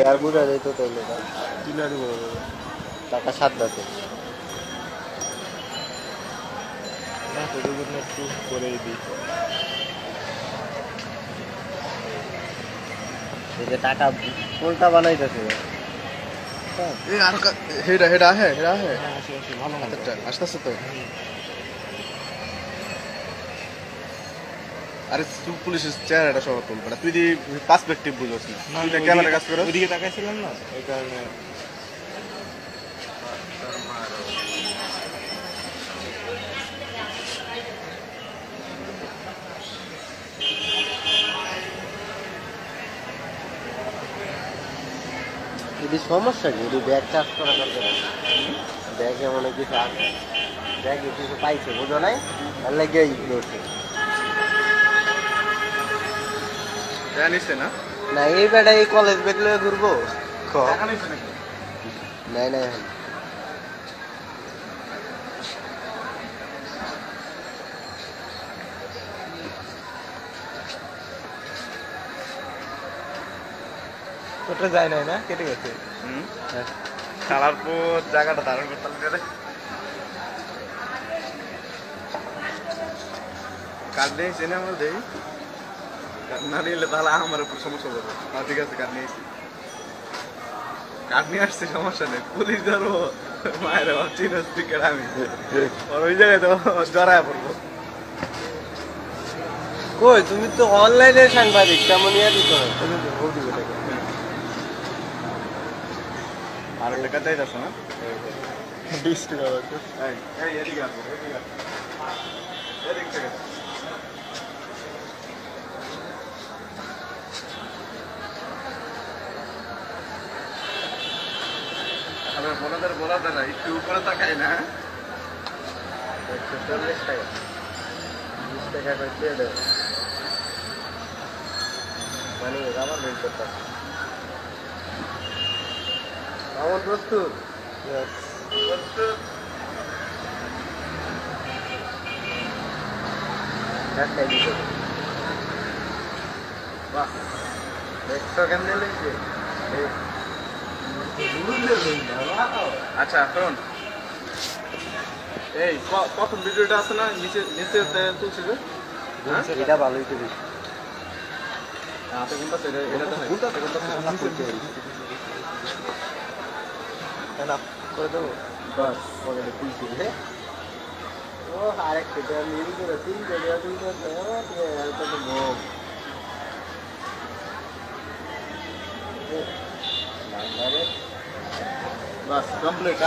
আর বুঝা যেত তাইলে টাকা 7 লাখে একটু করেই দিই। এই যে টাকা কোনটা বানাইতেছে হেডা হেডা হে হেডা হে ভালো আসতেছে তো। আরে তুই পুলিশের চেহারাটা সহ তুলবে না, তুই পার্সপেক্টিভ বুঝোস না, তুই ক্যামেরা কাজ করো। ওইদিকে তাকাইছিলাম না, এই কারণে। যদি সমস্যা কি যদি ব্যাগ চার্জ করা দরকার ব্যাগে মনে কিছু আছে ব্যাগে কিছু পাইছে বুঝো নাই আর লেগে ধরছে জানিস না না এই বেটা এই কলেজ ব্যাগ লয়ে ঘুরবো নাই নাই ওটা যায় নাই না, কেটে গেছে। খেলার পর জায়গাটা ধারণ করতে হবে। কার্ড নিয়েছি না আমার দেই, না নিলে তাহলে আমার উপর সমস্যা হবে। ঠিক আছে, কার্ড নিয়েছি, কার্ড নিয়ে আসছি, সমস্যা নেই। পুলিশ ধরবো মায়ের চিনো স্পিকার আমি আর ওই জায়গায় তো জড়ায় পড়বো। কই তুমি তো অনলাইনে সাংবাদিক তেমন ইয়া দিত আর টাকা চাইতেছ না 20 টাকা এদিকে আসো এদিক থেকে বলাতে না, একটু উপরে তাকাই না। 140 টাকা 20 টাকা করে দেব মানে রাবার বের করতে আমার প্রস্তুত প্রস্তুত একটা দিতে বাহ দেখছো কেমনে লাগছে আচ্ছা শোন, এই প্রথম ভিডিওটা আছে না নিচে নিচে তুলছি যে এটা ভালোই তো বেশি হাতে কোনটা সেটা এটা তো না করে দেবো বাস পকেটে তুলছি রে ও আরেক সেটা মিল করে 3 টাকা 2 টাকা আর কত ভোগ বাস কমপ্লিট।